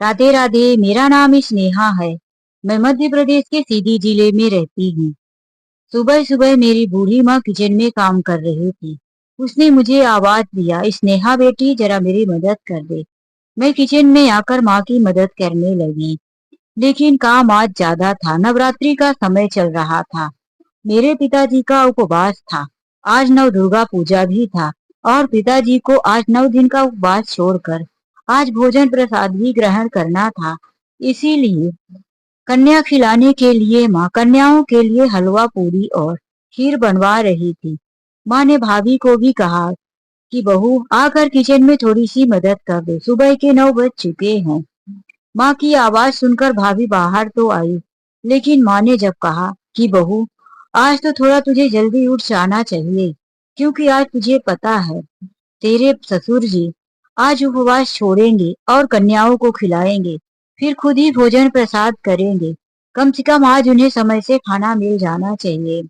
राधे राधे। मेरा नाम स्नेहा है। मैं मध्य प्रदेश के सीधी जिले में रहती हूँ। सुबह सुबह मेरी बूढ़ी माँ किचन में काम कर रही थी। उसने मुझे आवाज दिया, स्नेहा बेटी जरा मेरी मदद कर दे। मैं किचन में आकर माँ की मदद करने लगी, लेकिन काम आज ज्यादा था। नवरात्रि का समय चल रहा था। मेरे पिताजी का उपवास था। आज नव दुर्गा पूजा भी था और पिताजी को आज 9 दिन का उपवास छोड़कर आज भोजन प्रसाद भी ग्रहण करना था। इसीलिए कन्या खिलाने के लिए माँ कन्याओं के लिए हलवा पूरी और खीर बनवा रही थी। माँ ने भाभी को भी कहा कि बहू आकर किचन में थोड़ी सी मदद कर दो, सुबह के 9 बज चुके हैं। माँ की आवाज सुनकर भाभी बाहर तो आई, लेकिन माँ ने जब कहा कि बहू आज तो थोड़ा तुझे जल्दी उठ जाना चाहिए, क्योंकि आज तुझे पता है तेरे ससुर जी आज उपवास छोड़ेंगे और कन्याओं को खिलाएंगे, फिर खुद ही भोजन प्रसाद करेंगे। कम से कम आज उन्हें समय से खाना मिल जाना चाहिए।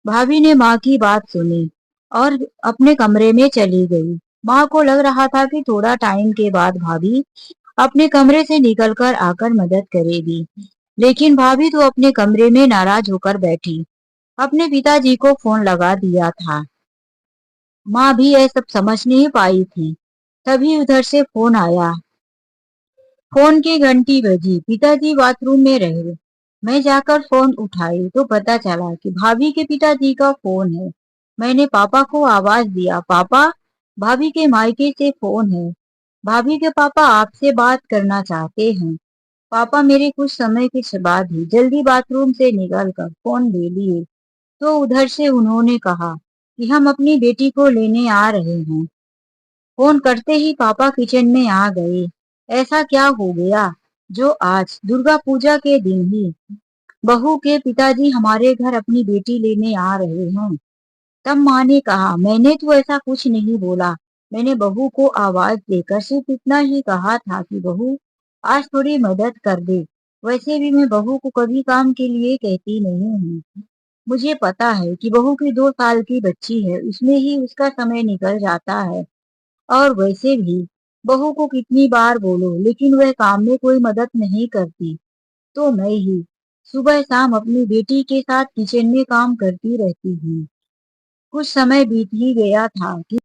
भाभी ने माँ की बात सुनी और अपने कमरे में चली गई। माँ को लग रहा था कि थोड़ा टाइम के बाद भाभी अपने कमरे से निकलकर आकर मदद करेगी, लेकिन भाभी तो अपने कमरे में नाराज होकर बैठी। अपने पिताजी को फोन लगा दिया था। माँ भी यह सब समझ नहीं पाई थी। तभी उधर से फोन आया। फोन की घंटी बजी। पिताजी बाथरूम में रहे। मैं जाकर फोन उठाई तो पता चला कि भाभी के पिताजी का फोन है। मैंने पापा को आवाज दिया, पापा भाभी के मायके से फोन है। भाभी के पापा आपसे बात करना चाहते हैं। पापा मेरे कुछ समय के बाद ही जल्दी बाथरूम से निकलकर फोन ले लिए। तो उधर से उन्होंने कहा कि हम अपनी बेटी को लेने आ रहे हैं। फोन करते ही पापा किचन में आ गए। ऐसा क्या हो गया जो आज दुर्गा पूजा के दिन ही बहू के पिताजी हमारे घर अपनी बेटी लेने आ रहे हैं? तब माँ ने कहा, मैंने तो ऐसा कुछ नहीं बोला। मैंने बहू को आवाज देकर सिर्फ इतना ही कहा था कि बहू आज थोड़ी मदद कर दे। वैसे भी मैं बहू को कभी काम के लिए कहती नहीं हूँ। मुझे पता है कि बहू की 2 साल की बच्ची है, उसमें ही उसका समय निकल जाता है। और वैसे भी बहू को कितनी बार बोलो, लेकिन वह काम में कोई मदद नहीं करती। तो मैं ही सुबह शाम अपनी बेटी के साथ किचन में काम करती रहती हूँ। कुछ समय बीत ही गया था कि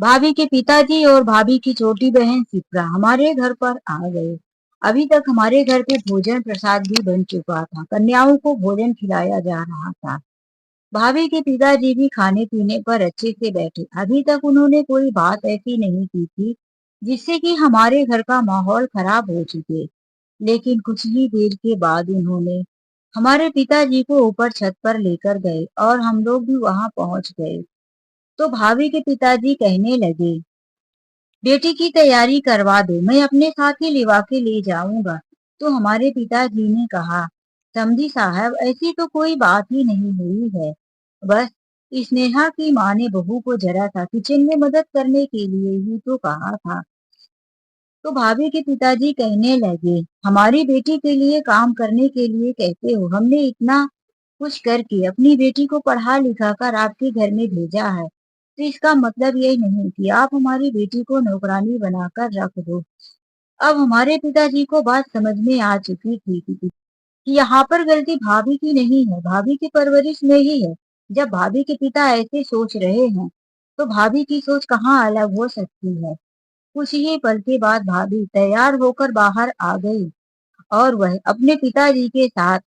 भाभी के पिताजी और भाभी की छोटी बहन शिप्रा हमारे घर पर आ गए। अभी तक हमारे घर पे भोजन प्रसाद भी बन चुका था। कन्याओं को भोजन खिलाया जा रहा था। भाभी के पिताजी भी खाने पीने पर अच्छे से बैठे। अभी तक उन्होंने कोई बात ऐसी नहीं की थी जिससे कि हमारे घर का माहौल खराब हो चुके। लेकिन कुछ ही देर के बाद उन्होंने हमारे पिताजी को ऊपर छत पर लेकर गए और हम लोग भी वहां पहुंच गए। तो भाभी के पिताजी कहने लगे, बेटी की तैयारी करवा दो, मैं अपने साथ ही लिवा के ले जाऊंगा। तो हमारे पिताजी ने कहा, समधी साहब ऐसी तो कोई बात ही नहीं हुई है। बस स्नेहा की माँ ने बहू को जरा सा किचन में मदद करने के लिए ही तो कहा था। तो भाभी के पिताजी कहने लगे, हमारी बेटी के लिए काम करने के लिए कहते हो? हमने इतना कुछ करके अपनी बेटी को पढ़ा लिखा कर आपके घर में भेजा है, तो इसका मतलब ये नहीं कि आप हमारी बेटी को नौकरानी बनाकर रख दो। अब हमारे पिताजी को बात समझ में आ चुकी थी कि यहाँ पर गलती भाभी की नहीं है, भाभी की परवरिश में ही है। जब भाभी के पिता ऐसे सोच रहे हैं, तो भाभी की सोच कहाँ अलग हो सकती है। कुछ ही पल के बाद भाभी तैयार होकर बाहर आ गई और वह अपने पिताजी के साथ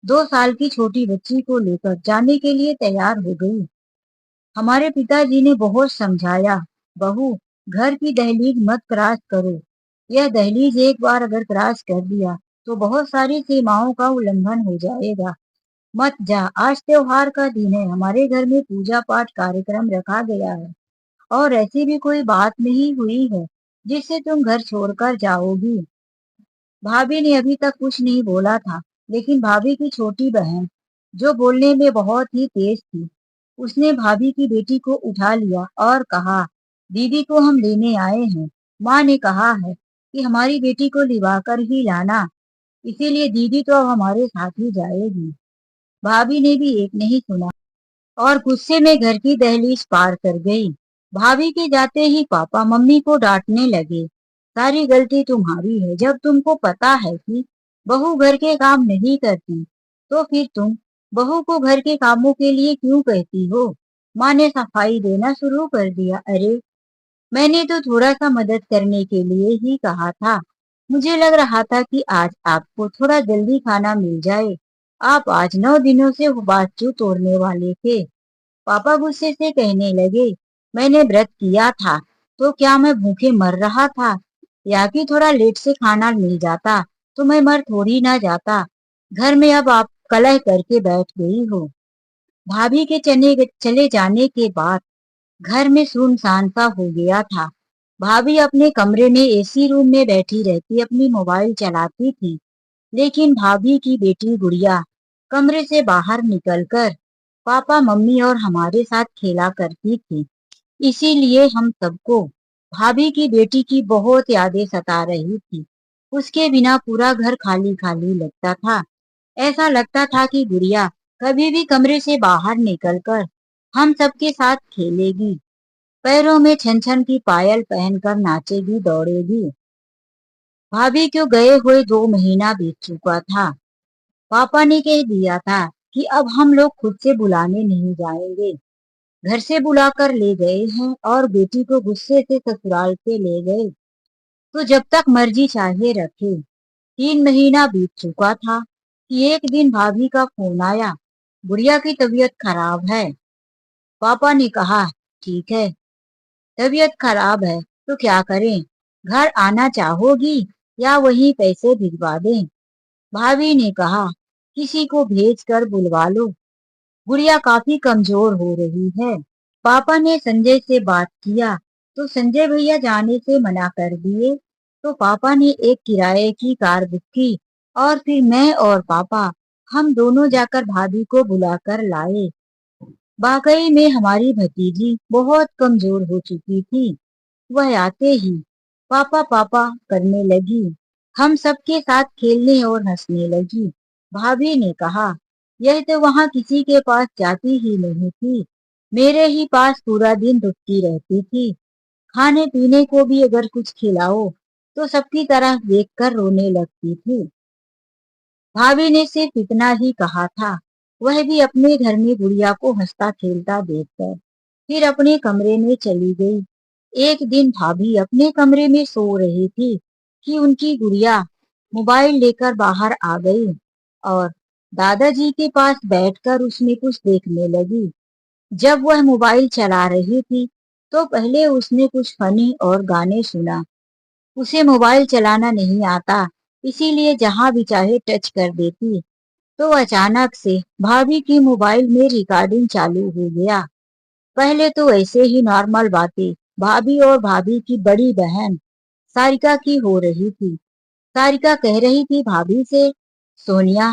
2 साल की छोटी बच्ची को लेकर जाने के लिए तैयार हो गई। हमारे पिताजी ने बहुत समझाया, बहू घर की दहलीज मत क्रॉस करो। यह दहलीज एक बार अगर क्रॉस कर दिया तो बहुत सारी सीमाओं का उल्लंघन हो जाएगा। मत जा, आज त्योहार का दिन है, हमारे घर में पूजा पाठ कार्यक्रम रखा गया है और ऐसी भी कोई बात नहीं हुई है जिससे तुम घर छोड़कर जाओगी। भाभी ने अभी तक कुछ नहीं बोला था, लेकिन भाभी की छोटी बहन जो बोलने में बहुत ही तेज थी, उसने भाभी की बेटी को उठा लिया और कहा, दीदी को हम लेने आए हैं। माँ ने कहा है कि हमारी बेटी को लिवा कर ही लाना, इसीलिए दीदी तो अब हमारे साथ ही जाएगी। भाभी ने भी एक नहीं सुना और गुस्से में घर की दहलीज पार कर गई। भाभी के जाते ही पापा मम्मी को डांटने लगे, सारी गलती तुम्हारी है। जब तुमको पता है कि बहू घर के काम नहीं करती, तो फिर तुम बहू को घर के कामों के लिए क्यों कहती हो? माँ ने सफाई देना शुरू कर दिया। अरे, मैंने तो थोड़ा सा मदद करने के लिए ही कहा था। मुझे लग रहा था कि आज आपको थोड़ा जल्दी खाना मिल जाए। आप आज 9 दिनों से उपवास क्यों तोड़ने वाले थे? पापा गुस्से से कहने लगे, मैंने व्रत किया था, तो क्या मैं भूखे मर रहा था? या कि थोड़ा लेट से खाना मिल जाता तो मैं मर थोड़ी ना जाता। घर में अब आप कलह करके बैठ गई हो। भाभी के चले जाने के बाद घर में सुनसान सा हो गया था। भाभी अपने कमरे में एसी रूम में बैठी रहती अपनी मोबाइल चलाती थी, लेकिन भाभी की बेटी गुड़िया कमरे से बाहर निकलकर पापा मम्मी और हमारे साथ खेला करती थी। इसीलिए हम सबको भाभी की बेटी की बहुत यादें सता रही थी। उसके बिना पूरा घर खाली खाली लगता था। ऐसा लगता था कि गुड़िया कभी भी कमरे से बाहर निकलकर हम सबके साथ खेलेगी, पैरों में छन छन की पायल पहनकर नाचेगी दौड़ेगी। भाभी क्यों गए हुए 2 महीना बीत चुका था। पापा ने कह दिया था कि अब हम लोग खुद से बुलाने नहीं जाएंगे। घर से बुलाकर ले गए हैं और बेटी को गुस्से से ससुराल से ले गए, तो जब तक मर्जी चाहे रखे। 3 महीना बीत चुका था कि एक दिन भाभी का फोन आया, गुड़िया की तबीयत खराब है। पापा ने कहा, ठीक है, तबीयत खराब है तो क्या करें, घर आना चाहोगी या वहीं पैसे भिजवा दें? भाभी ने कहा, किसी को भेज कर बुलवा लो, गुड़िया काफी कमजोर हो रही है। पापा ने संजय से बात किया तो संजय भैया जाने से मना कर दिए। तो पापा ने एक किराए की कार बुक की और फिर मैं और पापा हम दोनों जाकर भाभी को बुलाकर लाए। वाकई में हमारी भतीजी बहुत कमजोर हो चुकी थी। वह आते ही पापा पापा करने लगी, हम सबके साथ खेलने और हंसने लगी। भाभी ने कहा, यह तो वहां किसी के पास जाती ही नहीं थी, मेरे ही पास पूरा दिन रुकती रहती थी। खाने पीने को भी अगर कुछ खिलाओ तो सबकी तरह देखकर रोने लगती थी। भाभी ने सिर्फ इतना ही कहा था, वह भी अपने घर में गुड़िया को हंसता खेलता देखकर फिर अपने कमरे में चली गई। एक दिन भाभी अपने कमरे में सो रही थी कि उनकी गुड़िया मोबाइल लेकर बाहर आ गई और दादाजी के पास बैठकर उसमें कुछ देखने लगी। जब वह मोबाइल चला रही थी तो पहले उसने कुछ फनी और गाने सुना। उसे मोबाइल चलाना नहीं आता, इसीलिए जहां भी चाहे टच कर देती। तो अचानक से भाभी की मोबाइल में रिकॉर्डिंग चालू हो गया। पहले तो ऐसे ही नॉर्मल बातें भाभी और भाभी की बड़ी बहन सारिका की हो रही थी। सारिका कह रही थी भाभी से, सोनिया,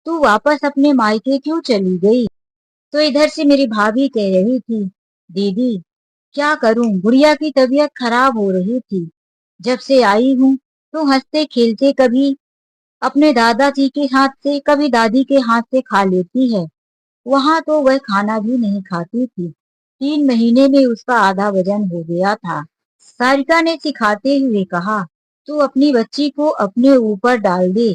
तू वापस अपने मायके क्यों चली गई? तो इधर से मेरी भाभी कह रही थी, दीदी, क्या करूं, गुड़िया की तबीयत खराब हो रही थी। जब से आई हूँ तो हंसते खेलते कभी अपने दादाजी के हाथ से कभी दादी के हाथ से खा लेती है। वहां तो वह खाना भी नहीं खाती थी। 3 महीने में उसका आधा वजन हो गया था। सारिका ने सिखाते हुए कहा, तू अपनी बच्ची को अपने ऊपर डाल दे,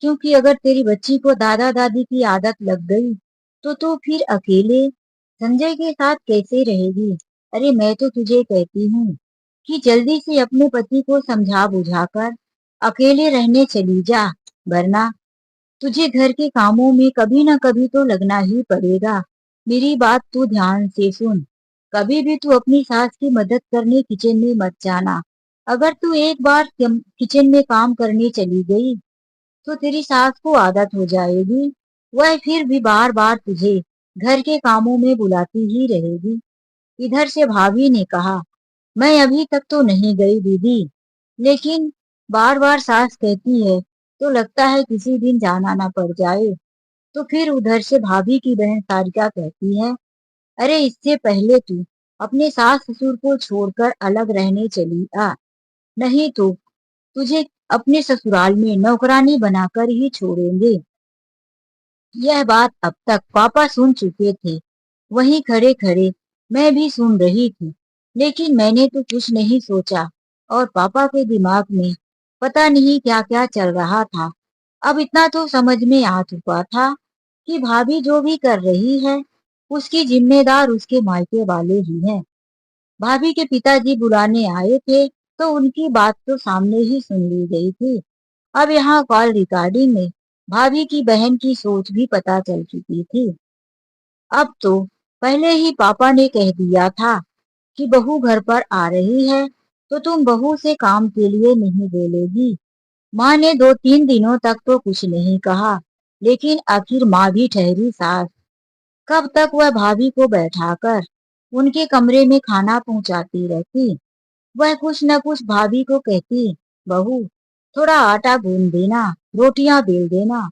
क्योंकि अगर तेरी बच्ची को दादा दादी की आदत लग गई तो तू फिर अकेले संजय के साथ कैसे रहेगी? अरे, मैं तो तुझे कहती हूँ कि जल्दी से अपने पति को समझा बुझाकर अकेले रहने चली जा, वरना तुझे घर के कामों में कभी ना कभी तो लगना ही पड़ेगा। मेरी बात तू ध्यान से सुन। कभी भी तू अपनी सास की मदद करने किचन में मत जाना। अगर तू एक बार किचन में काम करने चली गई तो तेरी सास को आदत हो जाएगी। वह फिर भी बार बार तुझे घर के कामों में बुलाती ही रहेगी। इधर से भाभी ने कहा, मैं अभी तक तो नहीं गई दीदी, लेकिन बार बार सास कहती है तो लगता है किसी दिन जाना ना पड़ जाए। तो फिर उधर से भाभी की बहन सारिका कहती है, अरे, इससे पहले तू अपने सास ससुर को छोड़कर अलग रहने चली आ, नहीं तो तुझे अपने ससुराल में नौकरानी बनाकर ही छोड़ेंगे। यह बात अब तक पापा सुन चुके थे। वहीं खड़े खड़े मैं भी सुन रही थी, लेकिन मैंने तो कुछ नहीं सोचा और पापा के दिमाग में पता नहीं क्या क्या चल रहा था। अब इतना तो समझ में आ चुका था कि भाभी जो भी कर रही है उसकी जिम्मेदार उसके मायके वाले ही हैं। भाभी के पिताजी बुलाने आए थे तो उनकी बात तो सामने ही सुन ली गई थी। अब यहाँ कॉल रिकॉर्डिंग में भाभी की बहन की सोच भी पता चल चुकी थी। अब तो पहले ही पापा ने कह दिया था कि बहू घर पर आ रही है तो तुम बहू से काम के लिए नहीं बोलेगी। माँ ने 2-3 दिनों तक तो कुछ नहीं कहा, लेकिन आखिर माँ भी ठहरी सास। कब तक वह भाभी को बैठाकर उनके कमरे में खाना पहुंचाती रहती। वह कुछ न कुछ भाभी को कहती, बहू थोड़ा आटा गूंद देना, रोटियां बेल देना।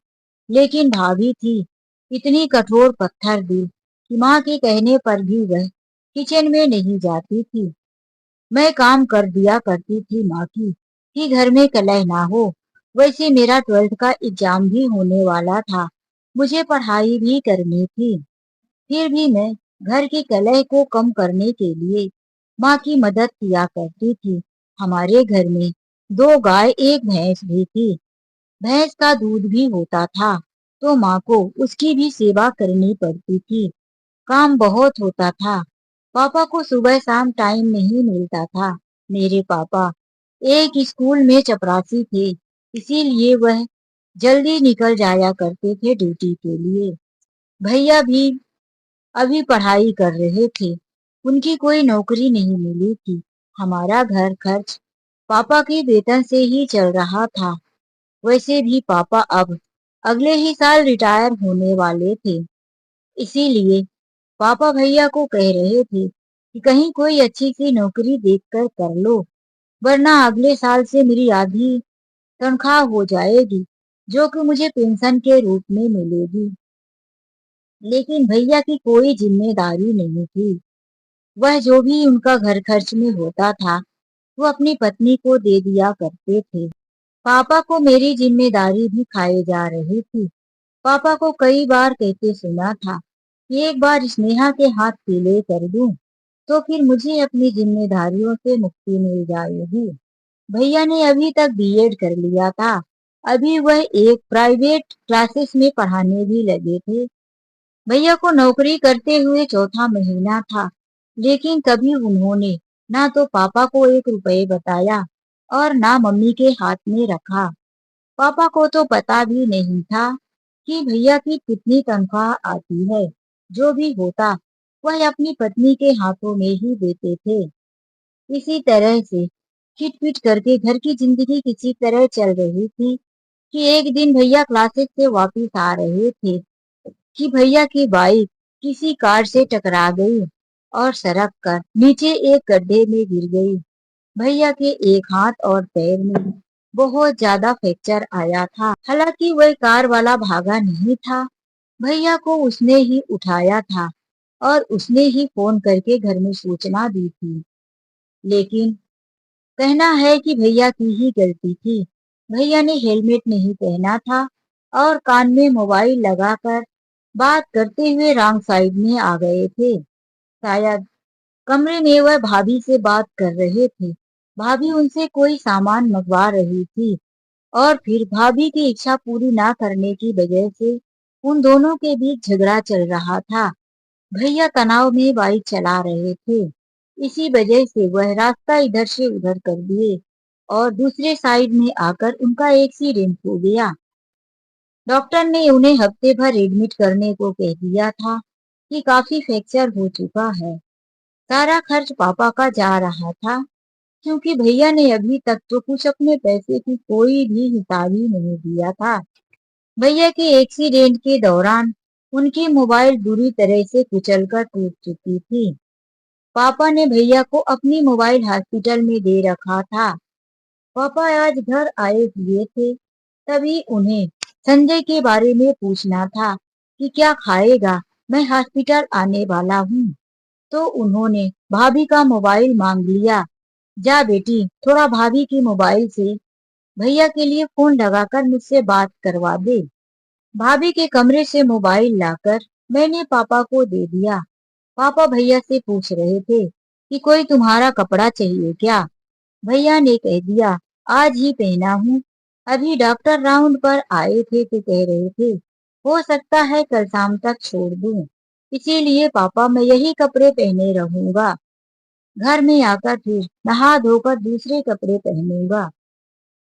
लेकिन भाभी थी इतनी कठोर पत्थर दिल कि माँ के कहने पर भी वह किचन में नहीं जाती थी। मैं काम कर दिया करती थी माँ की कि घर में कलह ना हो। वैसे मेरा 12th का एग्जाम भी होने वाला था, मुझे पढ़ाई भी करनी थी। फिर भी मैं घर की कलह को कम करने के लिए माँ की मदद किया करती थी। हमारे घर में 2 गाय 1 भैंस भी थी। भैंस का दूध भी होता था तो माँ को उसकी भी सेवा करनी पड़ती थी। काम बहुत होता था। पापा को सुबह शाम टाइम नहीं मिलता था। मेरे पापा एक स्कूल में चपरासी थे, इसीलिए वह जल्दी निकल जाया करते थे ड्यूटी के लिए। भैया भी अभी पढ़ाई कर रहे थे, उनकी कोई नौकरी नहीं मिली थी। हमारा घर खर्च पापा के वेतन से ही चल रहा था। वैसे भी पापा अब अगले ही साल रिटायर होने वाले थे, इसीलिए पापा भैया को कह रहे थे कि कहीं कोई अच्छी सी नौकरी देखकर कर लो, वरना अगले साल से मेरी आधी तनख्वाह हो जाएगी, जो कि मुझे पेंशन के रूप में मिलेगी। लेकिन भैया की कोई जिम्मेदारी नहीं थी। वह जो भी उनका घर खर्च में होता था वो अपनी पत्नी को दे दिया करते थे। पापा को मेरी जिम्मेदारी भी खाए जा रही थी। पापा को कई बार कहते सुना था कि एक बार स्नेहा के हाथ पीले कर दूं तो फिर मुझे अपनी जिम्मेदारियों से मुक्ति मिल जाएगी। भैया ने अभी तक बीएड कर लिया था। अभी वह एक प्राइवेट क्लासेस में पढ़ाने भी लगे थे। भैया को नौकरी करते हुए चौथा महीना था, लेकिन कभी उन्होंने ना तो पापा को 1 रुपए बताया और ना मम्मी के हाथ में रखा। पापा को तो पता भी नहीं था कि भैया की कितनी तनख्वाह आती है। जो भी होता वह अपनी पत्नी के हाथों में ही देते थे। इसी तरह से खिटपिट करके घर की जिंदगी किसी तरह चल रही थी कि एक दिन भैया क्लासेस से वापस आ रहे थे कि भैया की बाइक किसी कार से टकरा गई और सड़क कर नीचे एक गड्ढे में गिर गई। भैया के एक हाथ और पैर में बहुत ज्यादा फ्रैक्चर आया था। हालांकि वह कार वाला भागा नहीं था, भैया को उसने ही उठाया था और उसने ही फोन करके घर में सूचना दी थी। लेकिन कहना है कि भैया की ही गलती थी। भैया ने हेलमेट नहीं पहना था और कान में मोबाइल लगाकर बात करते हुए रॉन्ग साइड में आ गए थे। शायद कमरे में वह भाभी से बात कर रहे थे। भाभी उनसे कोई सामान मंगवा रही थी और फिर भाभी की इच्छा पूरी ना करने की वजह से उन दोनों के बीच झगड़ा चल रहा था। भैया तनाव में बाइक चला रहे थे, इसी वजह से वह रास्ता इधर से उधर कर दिए और दूसरे साइड में आकर उनका एक्सीडेंट हो गया। डॉक्टर ने उन्हें हफ्ते भर एडमिट करने को कह दिया था कि काफी फ्रैक्चर हो चुका है। सारा खर्च पापा का जा रहा था, क्योंकि भैया ने अभी तक तो कुछ अपने पैसे की कोई भी हिसाब ही नहीं दिया था। भैया के एक्सीडेंट के दौरान उनकी मोबाइल बुरी तरह से कुचलकर टूट चुकी थी। पापा ने भैया को अपनी मोबाइल हॉस्पिटल में दे रखा था। पापा आज घर आए हुए थे, तभी उन्हें संजय के बारे में पूछना था कि क्या खाएगा, मैं हॉस्पिटल आने वाला हूँ। तो उन्होंने भाभी का मोबाइल मांग लिया। जा बेटी, थोड़ा भाभी की मोबाइल से भैया के लिए फोन लगाकर मुझसे बात करवा दे। भाभी के कमरे से मोबाइल लाकर मैंने पापा को दे दिया। पापा भैया से पूछ रहे थे कि कोई तुम्हारा कपड़ा चाहिए क्या। भैया ने कह दिया, आज ही पहना हूँ। अभी डॉक्टर राउंड पर आए थे तो कह रहे थे, हो सकता है कल शाम तक छोड़ दूं। इसीलिए पापा मैं यही कपड़े पहने रहूंगा। घर में आकर फिर नहा धोकर दूसरे कपड़े पहनूंगा।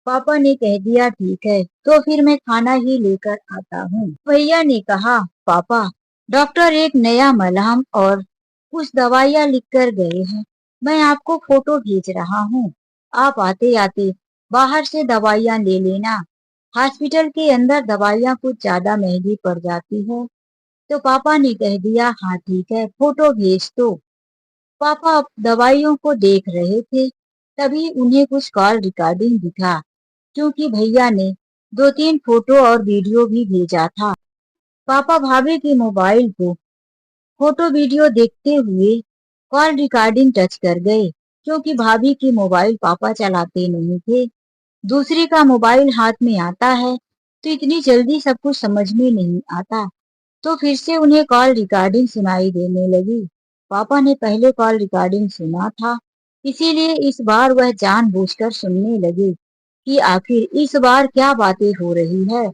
पापा ने कह दिया, ठीक है, तो फिर मैं खाना ही लेकर आता हूँ। भैया ने कहा, पापा डॉक्टर एक नया मलहम और कुछ दवाइयाँ लिख कर गए हैं। मैं आपको फोटो भेज रहा हूँ। आप आते आते बाहर से दवाइयाँ ले लेना। हॉस्पिटल के अंदर दवाइयाँ कुछ ज्यादा महंगी पड़ जाती है। तो पापा ने कह दिया, हाँ ठीक है, फोटो भेज दो। पापा दवाइयों को देख रहे थे, तभी उन्हें कुछ कॉल रिकॉर्डिंग दिखा, क्योंकि भैया ने 2-3 फोटो और वीडियो भी भेजा था। पापा भाभी की मोबाइल को फोटो वीडियो देखते हुए कॉल रिकॉर्डिंग टच कर गए, क्योंकि भाभी की मोबाइल पापा चलाते नहीं थे। दूसरे का मोबाइल हाथ में आता है तो इतनी जल्दी सब कुछ समझ में नहीं आता। तो फिर से उन्हें कॉल रिकॉर्डिंग सुनाई देने लगी। पापा ने पहले कॉल रिकॉर्डिंग सुना था, इसीलिए इस बार वह जानबूझकर सुनने लगे कि आखिर इस बार क्या बातें हो रही है।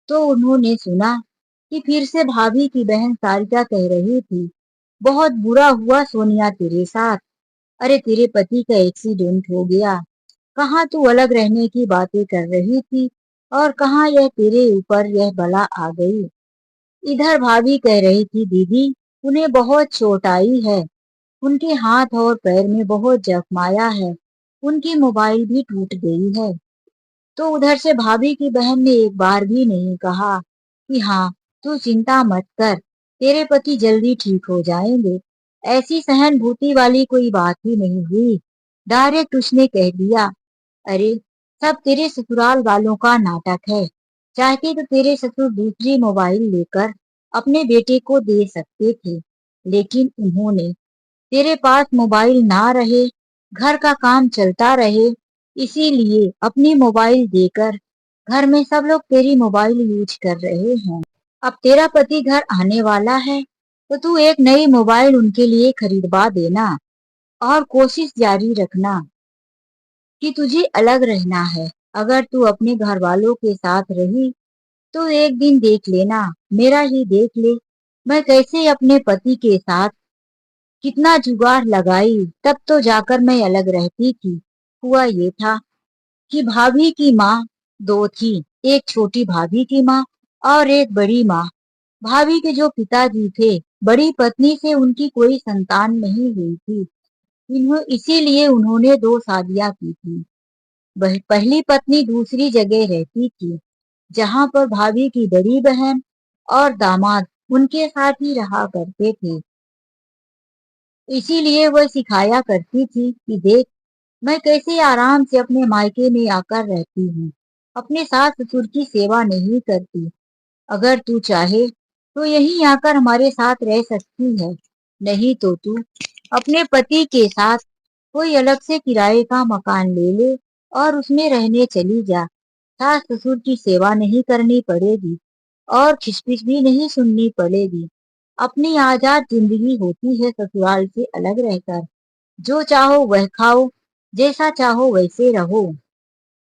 तो उन्होंने सुना कि फिर से भाभी की बहन सारिका कह रही थी, बहुत बुरा हुआ सोनिया तेरे साथ। अरे तेरे पति का एक्सीडेंट हो गया। कहाँ तू अलग रहने की बातें कर रही थी और कहाँ यह तेरे ऊपर यह बला आ गई। इधर भाभी कह रही थी, दीदी उन्हें बहुत चोट आई है। उनके हाथ और पैर में बहुत जख्म आया है। उनकी मोबाइल भी टूट गई है। तो उधर से भाभी की बहन ने एक बार भी नहीं कहा कि हाँ तू चिंता मत कर, तेरे पति जल्दी ठीक हो जाएंगे। ऐसी सहानुभूति वाली कोई बात ही नहीं हुई। डायरेक्ट उसने कह दिया, अरे सब तेरे ससुराल वालों का नाटक है। चाहते तो तेरे ससुर दूसरी मोबाइल लेकर अपने बेटे को दे सकते थे, लेकिन उन्होंने तेरे पास मोबाइल ना रहे, घर का काम चलता रहे, इसीलिए अपनी मोबाइल देकर घर में सब लोग तेरी मोबाइल यूज कर रहे हैं। अब तेरा पति घर आने वाला है तो तू एक नई मोबाइल उनके लिए खरीदवा देना और कोशिश जारी रखना कि तुझे अलग रहना है। अगर तू अपने घर वालों के साथ रही तो एक दिन देख लेना, मेरा ही देख ले, मैं कैसे अपने पति के साथ कितना जुगाड़ लगाई, तब तो जाकर मैं अलग रहती थी। हुआ ये था कि भाभी की माँ दो थी, एक छोटी भाभी की माँ और एक बड़ी माँ। भाभी के जो पिताजी थे, बड़ी पत्नी से उनकी कोई संतान नहीं हुई थी। इसीलिए उन्होंने दो शादियां की थी। पहली पत्नी दूसरी जगह रहती थी, जहाँ पर भाभी की बड़ी बहन और दामाद उनके साथ ही रहा करते थे। इसीलिए वह सिखाया करती थी कि देख मैं कैसे आराम से अपने मायके में आकर रहती हूँ, अपने सास ससुर की सेवा नहीं करती। अगर तू चाहे तो यहीं आकर हमारे साथ रह सकती है, नहीं तो तू अपने पति के साथ कोई अलग से किराए का मकान ले ले और उसमें रहने चली जा। सास ससुर की सेवा नहीं करनी पड़ेगी और खिसपिस भी नहीं सुननी पड़ेगी। अपनी आजाद जिंदगी होती है ससुराल से अलग रहकर। जो चाहो वह खाओ, जैसा चाहो वैसे रहो।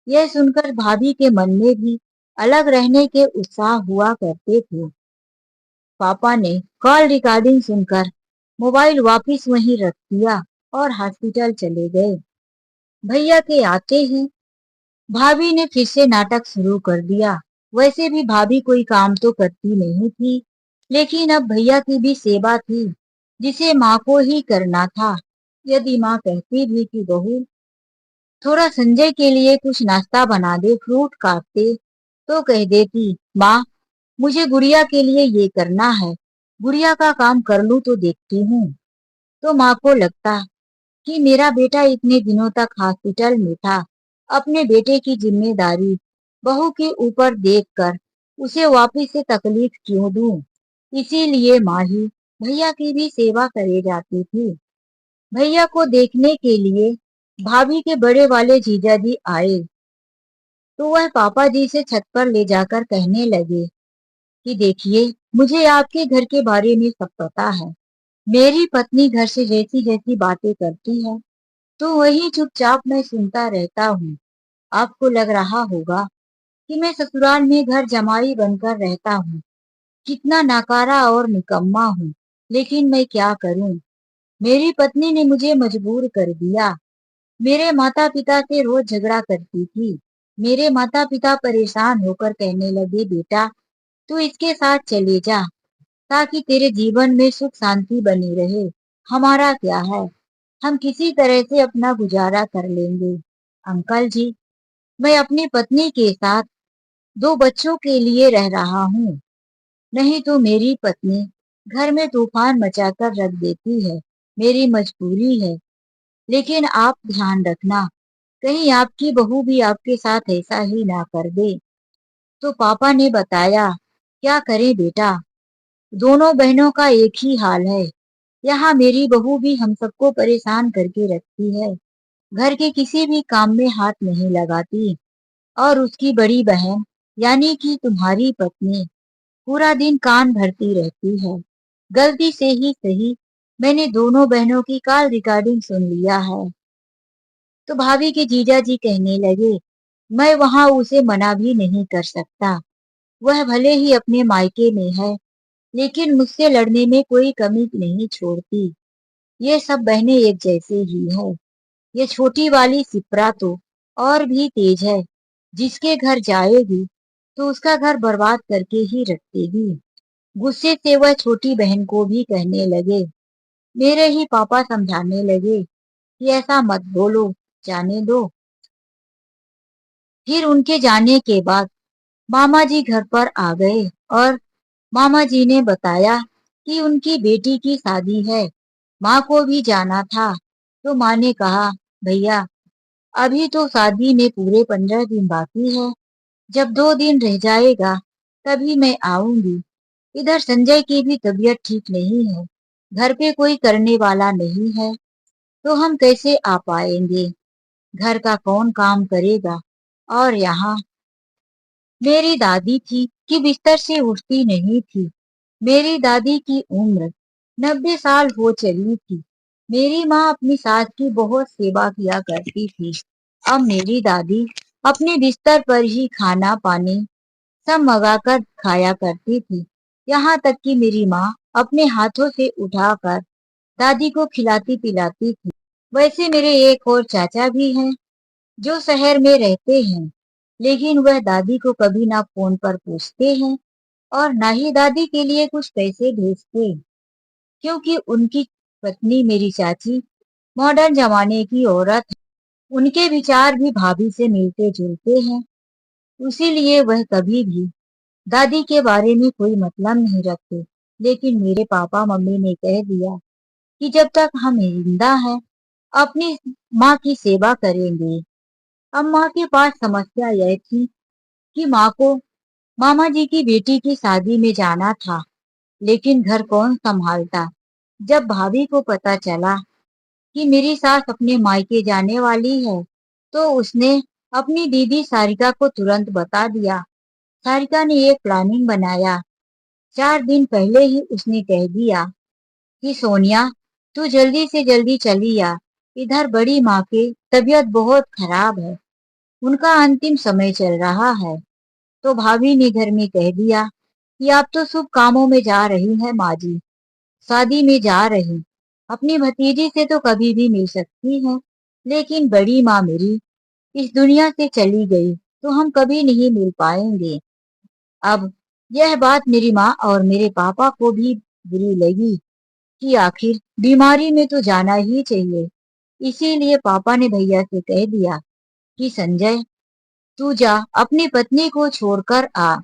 यह सुनकर भाभी के मन में भी अलग रहने के उत्साह हुआ करते थे। पापा ने कॉल रिकॉर्डिंग सुनकर मोबाइल वापस वहीं रख दिया और हॉस्पिटल चले गए। भैया के आते ही भाभी ने फिर से नाटक शुरू कर दिया। वैसे भी भाभी कोई काम तो करती नहीं थी, लेकिन अब भैया की भी सेवा थी, जिसे माँ को ही करना था। यदि माँ कहती भी कि बहू थोड़ा संजय के लिए कुछ नाश्ता बना दे, फ्रूट काट दे, तो कह देती, माँ मुझे गुड़िया के लिए ये करना है, गुड़िया का काम कर लूं तो देखती हूँ। तो माँ को लगता कि मेरा बेटा इतने दिनों तक हॉस्पिटल में था, अपने बेटे की जिम्मेदारी बहू के ऊपर देखकर उसे वापिस से तकलीफ क्यों दूं। इसीलिए माँ ही भैया की भी सेवा करे जाती थी। भैया को देखने के लिए भाभी के बड़े वाले जीजा जी आए तो वह पापा जी से छत पर ले जाकर कहने लगे कि देखिए मुझे आपके घर के बारे में सब पता है। मेरी पत्नी घर से जैसी जैसी बातें करती है तो वही चुपचाप मैं सुनता रहता हूँ। आपको लग रहा होगा कि मैं ससुराल में घर जमाई बनकर रहता हूँ, कितना नाकारा और निकम्मा हूँ। लेकिन मैं क्या करूँ? मेरी पत्नी ने मुझे मजबूर कर दिया। मेरे माता पिता से रोज झगड़ा करती थी। मेरे माता पिता परेशान होकर कहने लगे, बेटा तू इसके साथ चले जा ताकि तेरे जीवन में सुख शांति बनी रहे। हमारा क्या है, हम किसी तरह से अपना गुजारा कर लेंगे। अंकल जी, मैं अपनी पत्नी के साथ दो बच्चों के लिए रह रहा हूँ, नहीं तो मेरी पत्नी घर में तूफान मचाकर रख देती है। मेरी मजबूरी है। लेकिन आप ध्यान रखना, कहीं आपकी बहू भी आपके साथ ऐसा ही ना कर दे। तो पापा ने बताया, क्या करें बेटा, दोनों बहनों का एक ही हाल है। यहाँ मेरी बहू भी हम सबको परेशान करके रखती है। घर के किसी भी काम में हाथ नहीं लगाती। और उसकी बड़ी बहन यानी कि तुम्हारी पत्नी पूरा दिन कान भरती रहती है। गलती से ही सही मैंने दोनों बहनों की कॉल रिकॉर्डिंग सुन लिया है। तो भाभी के जीजा जी कहने लगे, मैं वहां उसे मना भी नहीं कर सकता। वह भले ही अपने मायके में है, लेकिन मुझसे लड़ने में कोई कमी नहीं छोड़ती। ये सब बहनें एक जैसे ही है। ये छोटी वाली सिपरा तो और भी तेज है। जिसके घर जाएगी तो उसका घर बर्बाद करके ही रखेगी। गुस्से से वह छोटी बहन को भी कहने लगे। मेरे ही पापा समझाने लगे कि ऐसा मत बोलो, जाने दो। फिर उनके जाने के बाद मामा जी घर पर आ गए और मामा जी ने बताया कि उनकी बेटी की शादी है। माँ को भी जाना था। तो माँ ने कहा, भैया अभी तो शादी में पूरे 15 दिन बाकी है। जब 2 दिन रह जाएगा तभी मैं आऊंगी। इधर संजय की भी तबीयत ठीक नहीं है। घर पे कोई करने वाला नहीं है, तो हम कैसे आ पाएंगे? घर का कौन काम करेगा? और यहाँ मेरी दादी थी कि बिस्तर से उठती नहीं थी। मेरी दादी की उम्र 90 साल हो चली थी। मेरी माँ अपनी सास की बहुत सेवा किया करती थी। अब मेरी दादी अपने बिस्तर पर ही खाना पानी सब मंगाकर खाया करती थी। यहाँ तक कि मेरी माँ अपने हाथों से उठाकर दादी को खिलाती पिलाती थी। वैसे मेरे एक और चाचा भी हैं जो शहर में रहते हैं, लेकिन वह दादी को कभी ना फोन पर पूछते हैं और ना ही दादी के लिए कुछ पैसे भेजते, क्योंकि उनकी पत्नी मेरी चाची मॉडर्न जमाने की औरत है। उनके विचार भी भाभी से मिलते जुलते हैं। इसीलिए वह कभी भी दादी के बारे में कोई मतलब नहीं रखते। लेकिन मेरे पापा मम्मी ने कह दिया कि जब तक हम जिंदा हैं अपनी माँ की सेवा करेंगे। अब माँ के पास समस्या यह थी कि माँ को मामा जी की बेटी की शादी में जाना था, लेकिन घर कौन संभालता। जब भाभी को पता चला कि मेरी सास अपने मायके जाने वाली है, तो उसने अपनी दीदी सारिका को तुरंत बता दिया। सारिका ने एक प्लानिंग बनाया। 4 दिन पहले ही उसने कह दिया कि सोनिया तू जल्दी से जल्दी चली आ, इधर बड़ी माँ की तबीयत बहुत खराब है, उनका अंतिम समय चल रहा है। तो भाभी ने घर में कह दिया कि आप तो शुभ कामों में जा रही हैं माँ जी, शादी में जा रही, अपनी भतीजी से तो कभी भी मिल सकती हैं, लेकिन बड़ी माँ मेरी इस दुनिया से चली गई तो हम कभी नहीं मिल पाएंगे। अब यह बात मेरी माँ और मेरे पापा को भी बुरी लगी कि आखिर बीमारी में तो जाना ही चाहिए। इसीलिए पापा ने भैया से कह दिया कि संजय तू जा अपनी पत्नी को छोड़कर आ।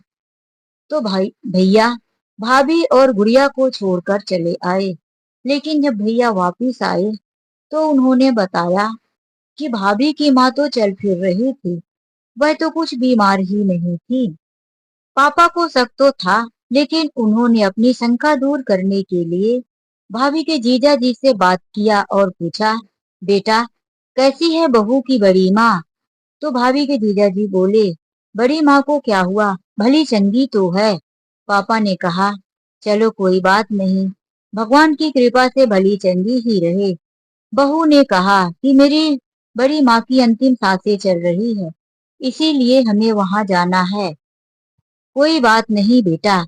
तो भाई भैया भाभी और गुड़िया को छोड़कर चले आए। लेकिन जब भैया वापिस आए तो उन्होंने बताया कि भाभी की माँ तो चल फिर रही थी, वह तो कुछ बीमार ही नहीं थी। पापा को शक तो था, लेकिन उन्होंने अपनी शंका दूर करने के लिए भाभी के जीजा जी से बात किया और पूछा, बेटा कैसी है बहू की बड़ी माँ? तो भाभी के जीजा जी बोले, बड़ी माँ को क्या हुआ, भली चंगी तो है। पापा ने कहा, चलो कोई बात नहीं, भगवान की कृपा से भली चंगी ही रहे। बहू ने कहा कि मेरी बड़ी माँ की अंतिम सांसें चल रही है, इसीलिए हमें वहां जाना है। कोई बात नहीं बेटा,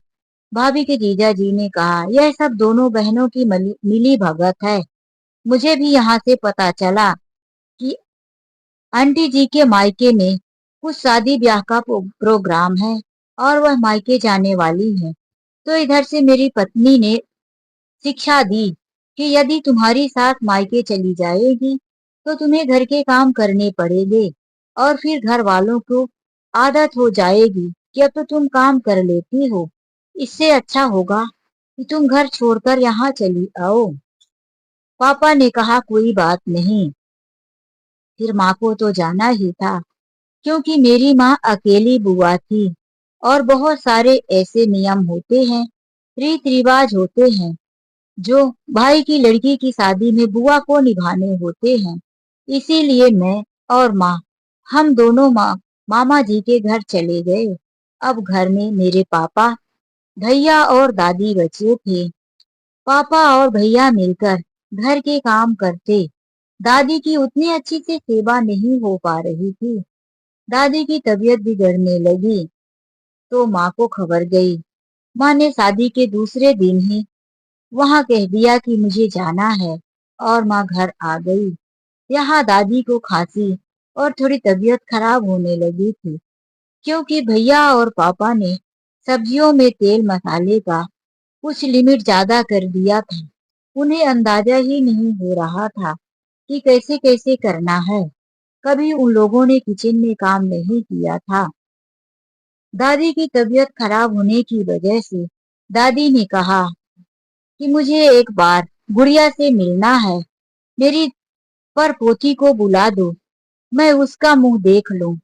भाभी के जीजा जी ने कहा, यह सब दोनों बहनों की मिली भगत है। मुझे भी यहाँ से पता चला कि आंटी जी के मायके में कुछ शादी ब्याह का प्रोग्राम है और वह मायके जाने वाली है। तो इधर से मेरी पत्नी ने शिक्षा दी कि यदि तुम्हारी सास मायके चली जाएगी तो तुम्हें घर के काम करने पड़ेंगे और फिर घर वालों को आदत हो जाएगी कि अब तो तुम काम कर लेती हो। इससे अच्छा होगा कि तुम घर छोड़कर यहाँ चली आओ। पापा ने कहा कोई बात नहीं। फिर माँ को तो जाना ही था, क्योंकि मेरी माँ अकेली बुआ थी और बहुत सारे ऐसे नियम होते हैं, रीत रिवाज होते हैं जो भाई की लड़की की शादी में बुआ को निभाने होते हैं। इसीलिए मैं और माँ, हम दोनों मामा जी के घर चले गए। अब घर में मेरे पापा, भैया और दादी बचे थे। पापा और भैया मिलकर घर के काम करते। दादी की उतनी अच्छी से सेवा नहीं हो पा रही थी। दादी की तबीयत बिगड़ने लगी तो माँ को खबर गई। माँ ने शादी के दूसरे दिन ही वहां कह दिया कि मुझे जाना है और माँ घर आ गई। यहाँ दादी को खांसी और थोड़ी तबीयत खराब होने लगी थी, क्योंकि भैया और पापा ने सब्जियों में तेल मसाले का कुछ लिमिट ज्यादा कर दिया था। उन्हें अंदाजा ही नहीं हो रहा था कि कैसे कैसे करना है। कभी उन लोगों ने किचन में काम नहीं किया था। दादी की तबीयत खराब होने की वजह से दादी ने कहा कि मुझे एक बार गुड़िया से मिलना है। मेरी पर पोती को बुला दो, मैं उसका मुंह देख लूं।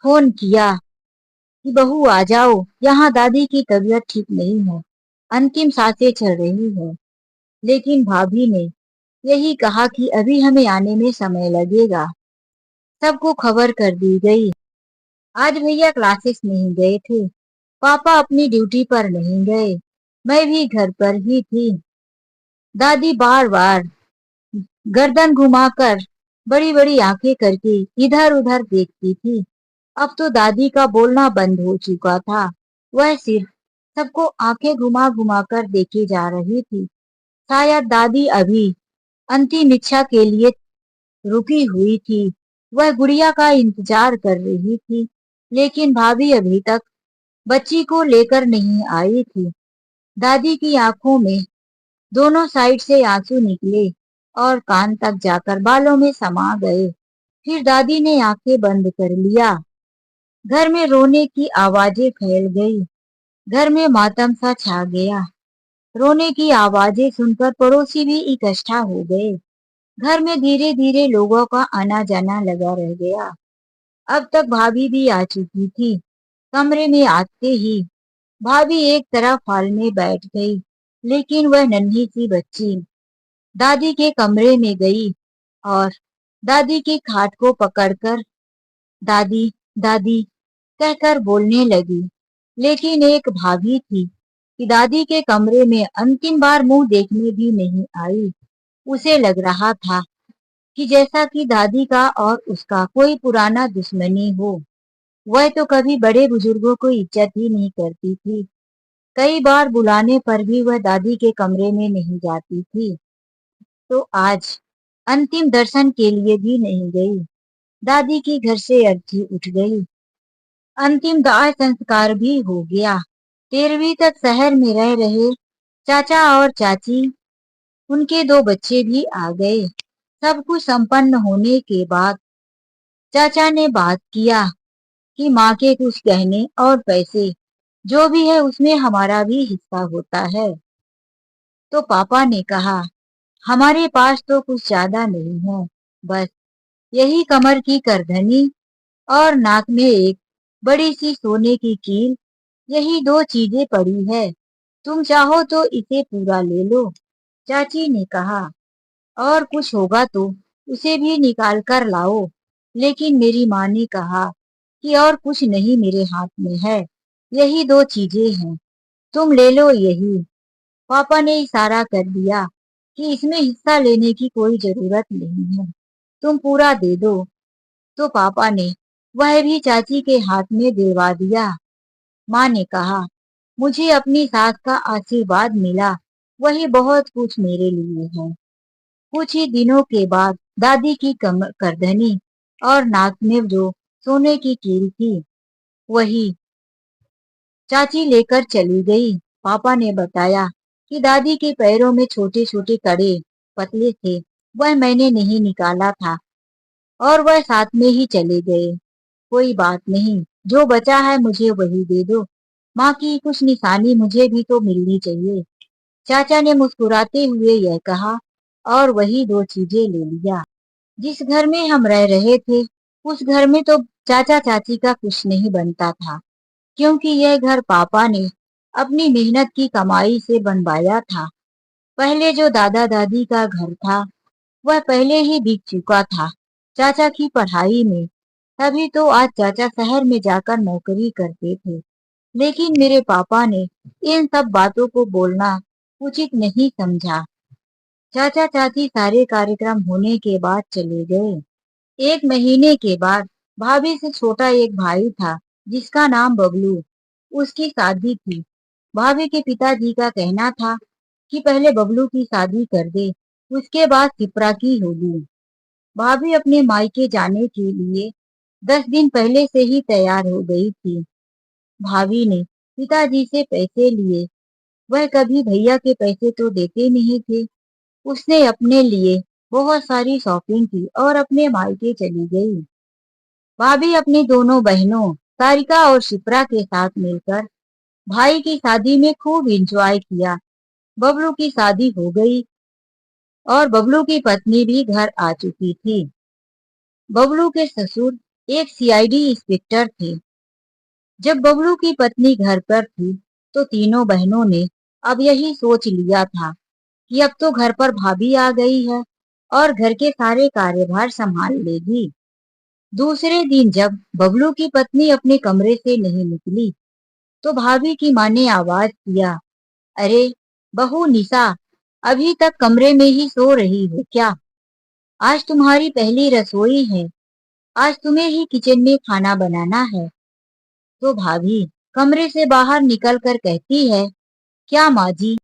फोन किया कि बहू आ जाओ, यहाँ दादी की तबीयत ठीक नहीं है, अंतिम सांसें चल रही है। लेकिन भाभी ने यही कहा कि अभी हमें आने में समय लगेगा। सबको खबर कर दी गई। आज भैया क्लासेस नहीं गए थे, पापा अपनी ड्यूटी पर नहीं गए, मैं भी घर पर ही थी। दादी बार बार गर्दन घुमाकर बड़ी बड़ी आंखें करके इधर उधर देखती थी। अब तो दादी का बोलना बंद हो चुका था, वह सिर्फ सबको आंखें घुमा घुमा कर देखे जा रही थी। शायद दादी अभी अंतिम इच्छा के लिए रुकी हुई थी। वह गुड़िया का इंतजार कर रही थी, लेकिन भाभी अभी तक बच्ची को लेकर नहीं आई थी। दादी की आंखों में दोनों साइड से आंसू निकले और कान तक जाकर बालों में समा गए। फिर दादी ने आंखें बंद कर लिया। घर में रोने की आवाजें फैल गई। घर में मातम सा छा गया। रोने की आवाजें सुनकर पड़ोसी भी इकट्ठा हो गए। घर में धीरे धीरे लोगों का आना जाना लगा रह गया। अब तक भाभी भी आ चुकी थी। कमरे में आते ही भाभी एक तरफ हॉल में बैठ गई, लेकिन वह नन्ही सी बच्ची दादी के कमरे में गई और दादी की खाट को पकड़कर दादी दादी कहकर बोलने लगी। लेकिन एक भाभी थी कि दादी के कमरे में अंतिम बार मुंह देखने भी नहीं आई। उसे लग रहा था कि जैसा कि दादी का और उसका कोई पुराना दुश्मनी हो। वह तो कभी बड़े बुजुर्गों को इज्जत ही नहीं करती थी। कई बार बुलाने पर भी वह दादी के कमरे में नहीं जाती थी, तो आज अंतिम दर्शन के लिए भी नहीं गई। दादी की घर से अर्थी उठ गई। अंतिम दाह संस्कार भी हो गया। 13वीं तक शहर में रह रहे चाचा और चाची, उनके दो बच्चे भी आ गए। सब कुछ संपन्न होने के बाद चाचा ने बात किया कि माँ के कुछ गहने और पैसे जो भी है उसमें हमारा भी हिस्सा होता है। तो पापा ने कहा, हमारे पास तो कुछ ज्यादा नहीं है, बस यही कमर की करधनी और नाक में एक बड़ी सी सोने की कील, यही दो चीजें पड़ी है। तुम चाहो तो इसे पूरा ले लो। चाची ने कहा, और कुछ होगा तो उसे भी निकाल कर लाओ। लेकिन मेरी माँ ने कहा कि और कुछ नहीं मेरे हाथ में है, यही दो चीजें हैं, तुम ले लो यही। पापा ने इशारा कर दिया कि इसमें हिस्सा लेने की कोई जरूरत नहीं है, तुम पूरा दे दो। तो पापा ने वह भी चाची के हाथ में दिलवा दिया। माँ ने कहा, मुझे अपनी सास का आशीर्वाद मिला, वही बहुत कुछ मेरे लिए है। कुछ ही दिनों के बाद दादी की करधनी और नाक में जो सोने की कील थी, वही चाची लेकर चली गई। पापा ने बताया कि दादी के पैरों में छोटे छोटे कड़े पतले थे, वह मैंने नहीं निकाला था और वह साथ में ही चले गए। कोई बात नहीं, जो बचा है मुझे वही दे दो। माँ की कुछ निशानी मुझे भी तो मिलनी चाहिए। चाचा ने मुस्कुराते हुए यह कहा और वही दो चीजें ले लिया। जिस घर में हम रह रहे थे, उस घर में तो चाचा चाची का कुछ नहीं बनता था, क्योंकि यह घर पापा ने अपनी मेहनत की कमाई से बनवाया था। पहले जो दादा दादी का घर था, वह पहले ही बिक चुका था चाचा की पढ़ाई में। तभी तो आज चाचा शहर में जाकर नौकरी करते थे। लेकिन मेरे पापा ने इन सब बातों को बोलना उचित नहीं समझा। चाचा चाची सारे कार्यक्रम होने के बाद चले गए। एक महीने के बाद भाभी से छोटा एक भाई था, जिसका नाम बबलू। उसकी शादी थी। भाभी के पिताजी का कहना था कि पहले बबलू की शादी कर दे, उसके बाद शिप्रा की होगी। भाभी अपने मायके जाने के लिए 10 दिन पहले से ही तैयार हो गई थी। भाभी ने पिताजी से पैसे लिए। वह कभी भैया के पैसे तो देते नहीं थे। उसने अपने लिए बहुत सारी शॉपिंग की और अपने मायके चली गई। भाभी अपनी दोनों बहनों सारिका और शिप्रा के साथ मिलकर भाई की शादी में खूब एंजॉय किया। बबलू की शादी हो गई और बबलू की पत्नी भी घर आ चुकी थी। बबलू के ससुर एक सीआईडी इंस्पेक्टर थे। जब बबलू की पत्नी घर पर थी, तो तीनों बहनों ने अब यही सोच लिया था कि अब तो घर पर भाभी आ गई है और घर के सारे कार्यभार संभाल लेगी। दूसरे दिन जब बबलू की पत्नी अपने कमरे से नहीं निकली, तो भाभी की माँ ने आवाज किया, अरे बहू निशा, अभी तक कमरे में ही सो रही हो क्या? आज तुम्हारी पहली रसोई है, आज तुम्हें ही किचन में खाना बनाना है। तो भाभी कमरे से बाहर निकल कर कहती है, क्या माँ जी,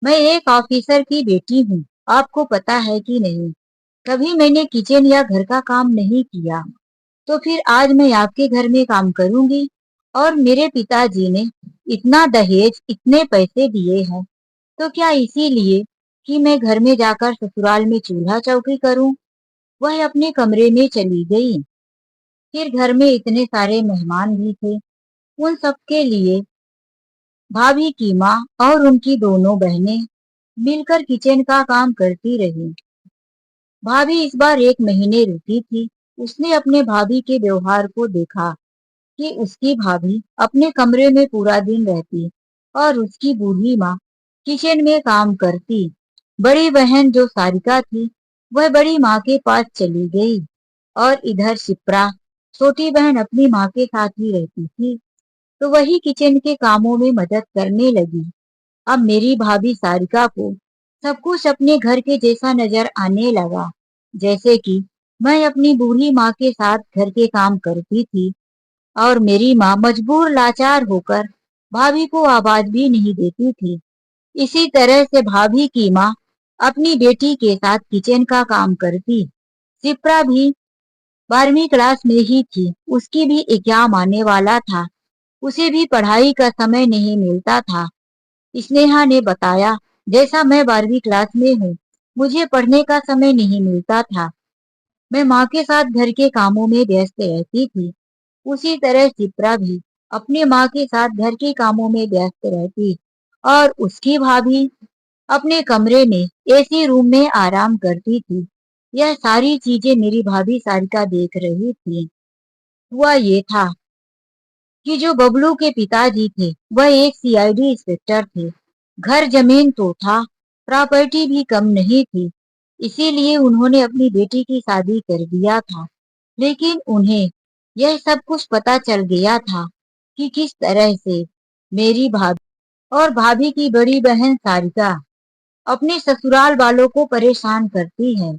मैं एक ऑफिसर की बेटी हूँ, आपको पता है कि नहीं? कभी मैंने किचन या घर का काम नहीं किया, तो फिर आज मैं आपके घर में काम करूंगी। और मेरे पिताजी ने इतना दहेज, इतने पैसे दिए हैं, तो क्या इसीलिए कि मैं घर में जाकर ससुराल में चूल्हा चौकी करूं? वह अपने कमरे में चली गई। फिर घर में इतने सारे मेहमान भी थे। उन सबके लिए भाभी की माँ और उनकी दोनों बहनें मिलकर किचन का काम करती रही। भाभी इस बार 1 महीने रुकी थी। उसने अपने भाभी के व्यवहार को देखा कि उसकी भाभी अपने कमरे में पूरा दिन रहती और उसकी बूढ़ी माँ किचन में काम करती। बड़ी बहन जो सारिका थी, वह बड़ी माँ के पास चली गई और इधर शिप्रा छोटी बहन अपनी माँ के साथ ही रहती थी, तो वही किचन के कामों में मदद करने लगी। अब मेरी भाभी सारिका को सब कुछ अपने घर के जैसा नजर आने लगा, जैसे कि मैं अपनी बूढ़ी माँ के साथ घर के काम करती थी और मेरी माँ मजबूर लाचार होकर भाभी को आवाज भी नहीं देती थी। इसी तरह से भाभी की माँ अपनी बेटी के साथ किचन का काम करती। शिप्रा भी 12वीं क्लास में ही थी, उसकी भी एग्जाम आने वाला था। उसे भी पढ़ाई का समय नहीं मिलता था। स्नेहा ने बताया, जैसा मैं 12वीं क्लास में हूँ, मुझे पढ़ने का समय नहीं मिलता था। मैं माँ के साथ घर के कामों में व्यस्त रहती थी। उसी तरह शिप्रा भी अपनी माँ के साथ घर के कामों में व्यस्त रहती और उसकी भाभी अपने कमरे में एसी रूम में आराम करती थी। यह सारी चीजें मेरी भाभी सारिका देख रही थी। हुआ ये था कि जो बबलू के पिताजी थे, वह एक सीआईडी इंस्पेक्टर थे। घर जमीन तो था, प्रॉपर्टी भी कम नहीं थी, इसीलिए उन्होंने अपनी बेटी की शादी कर दिया था। लेकिन उन्हें यह सब कुछ पता चल गया था कि किस तरह से मेरी भाभी और भाभी की बड़ी बहन सारिका अपने ससुराल वालों को परेशान करती है।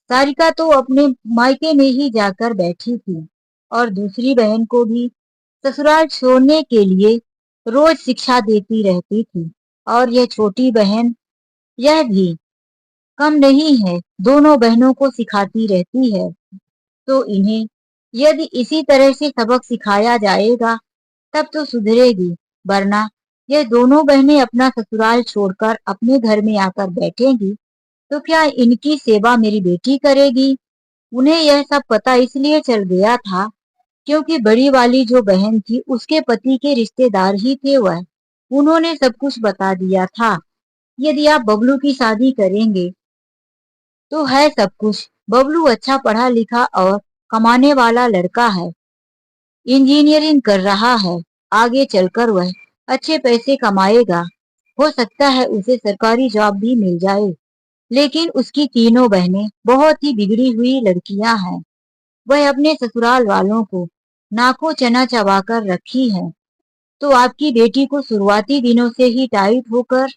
सारिका तो अपने मायके में ही जाकर बैठी थी और दूसरी बहन को भी ससुराल छोड़ने के लिए रोज शिक्षा देती रहती थी। और यह छोटी बहन, यह भी कम नहीं है, दोनों बहनों को सिखाती रहती है। तो इन्हें यदि इसी तरह से सबक सिखाया जाएगा तब तो सुधरेगी, वरना ये दोनों बहनें अपना ससुराल छोड़कर अपने घर में आकर बैठेंगी तो क्या इनकी सेवा मेरी बेटी करेगी? उन्हें यह सब पता इसलिए चल गया था क्योंकि बड़ी वाली जो बहन थी उसके पति के रिश्तेदार ही थे वह। उन्होंने सब कुछ बता दिया था। यदि आप बबलू की शादी करेंगे तो है सब कुछ। बबलू अच्छा पढ़ा लिखा और कमाने वाला लड़का है, इंजीनियरिंग कर रहा है। आगे चलकर वह अच्छे पैसे कमाएगा, हो सकता है उसे सरकारी जॉब भी मिल जाए। लेकिन उसकी तीनों बहनें बहुत ही बिगड़ी हुई लड़कियां हैं। वह अपने ससुराल वालों को नाको चना चबाकर रखी है। तो आपकी बेटी को शुरुआती दिनों से ही टाइट होकर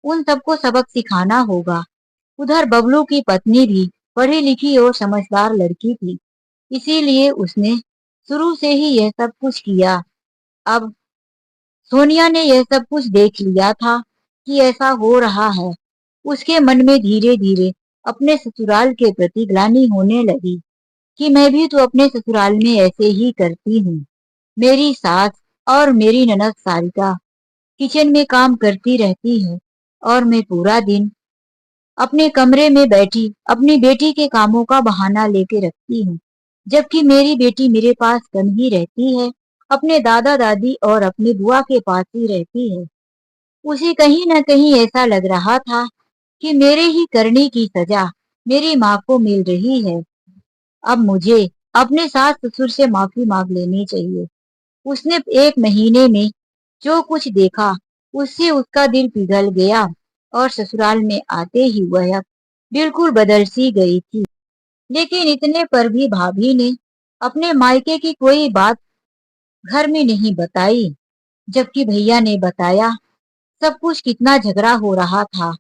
उन सबको सबक सिखाना होगा। उधर बबलू की पत्नी भी पढ़ी लिखी और समझदार लड़की थी, इसीलिए उसने शुरू से ही यह सब कुछ किया। अब सोनिया ने यह सब कुछ देख लिया था कि ऐसा हो रहा है। उसके मन में धीरे धीरे अपने ससुराल के प्रति ग्लानि होने लगी कि मैं भी तो अपने ससुराल में ऐसे ही करती हूँ। मेरी सास और मेरी ननद सारिका किचन में काम करती रहती है और मैं पूरा दिन अपने कमरे में बैठी अपनी बेटी के कामों का बहाना लेके रखती हूँ, जबकि मेरी बेटी मेरे पास कम ही रहती है, अपने दादा दादी और अपनी बुआ के पास ही रहती है। उसे कहीं न कहीं ऐसा लग रहा था कि मेरे ही करने की सजा मेरी माँ को मिल रही है। अब मुझे अपने सास ससुर से माफी मांग लेनी चाहिए। उसने 1 महीने में जो कुछ देखा उससे उसका दिल पिघल गया और ससुराल में आते ही वह बिल्कुल बदल सी गई थी। लेकिन इतने पर भी भाभी ने अपने मायके की कोई बात घर में नहीं बताई, जबकि भैया ने बताया। सब कुछ कितना झगड़ा हो रहा था,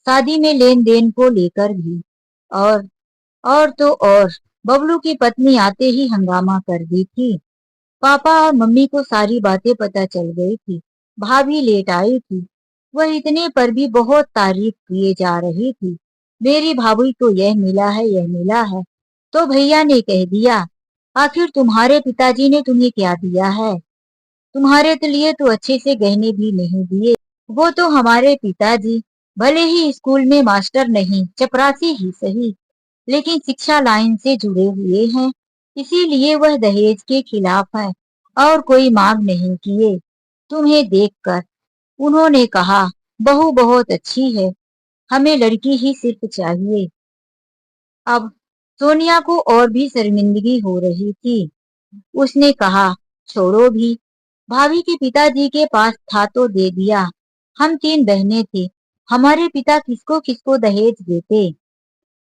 शादी में लेन देन को लेकर भी। और और तो और बबलू की पत्नी आते ही हंगामा कर दी थी। पापा और मम्मी को सारी बातें पता चल गई थी। भाभी लेट आई थी। वह इतने पर भी बहुत तारीफ किए जा रही थी। मेरी भाभी को यह मिला है, यह मिला है। तो भैया ने कह दिया, आखिर तुम्हारे पिताजी ने तुम्हें क्या दिया है? तुम्हारे तो लिए तो अच्छे से गहने भी नहीं दिए। वो तो हमारे पिताजी भले ही स्कूल में मास्टर नहीं, चपरासी ही सही, लेकिन शिक्षा लाइन से जुड़े हुए हैं, इसीलिए वह दहेज के खिलाफ है और कोई मांग नहीं किए। तुम्हें देखकर उन्होंने कहा, बहू बहुत अच्छी है, हमें लड़की ही सिर्फ चाहिए। अब सोनिया को और भी शर्मिंदगी हो रही थी। उसने कहा, छोड़ो भी, भाभी के पिताजी के पास था तो दे दिया। हम 3 बहनें थी, हमारे पिता किसको किसको दहेज देते।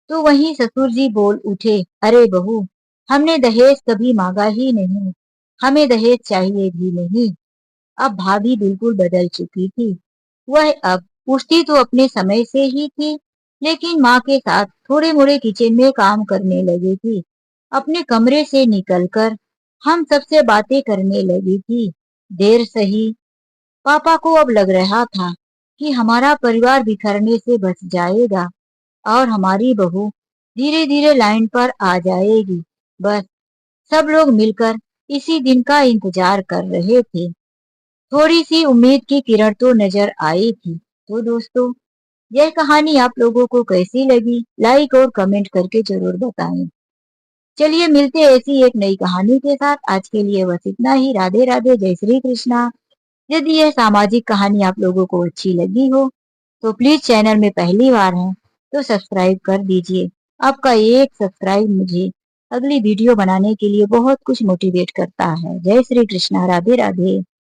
तो वहीं ससुर जी बोल उठे, अरे बहू, हमने दहेज कभी मांगा ही नहीं, हमें दहेज चाहिए भी नहीं। अब भाभी बिल्कुल बदल चुकी थी। वह अब उठती तो अपने समय से ही थी, लेकिन माँ के साथ थोड़े मोड़े किचन में काम करने लगी थी। अपने कमरे से निकलकर हम सबसे बातें करने लगी थी। देर सही, पापा को अब लग रहा था कि हमारा परिवार बिखरने से बच जाएगा और हमारी बहू धीरे धीरे लाइन पर आ जाएगी। बस सब लोग मिलकर इसी दिन का इंतजार कर रहे थे। थोड़ी सी उम्मीद की किरण तो नजर आई थी। तो दोस्तों, यह कहानी आप लोगों को कैसी लगी, लाइक और कमेंट करके जरूर बताएं। चलिए मिलते हैं ऐसी एक नई कहानी के साथ। आज के लिए बस इतना ही। राधे राधे, जय श्री कृष्णा। यदि यह सामाजिक कहानी आप लोगों को अच्छी लगी हो तो प्लीज, चैनल में पहली बार है तो सब्सक्राइब कर दीजिए। आपका एक सब्सक्राइब मुझे अगली वीडियो बनाने के लिए बहुत कुछ मोटिवेट करता है। जय श्री कृष्णा, राधे राधे।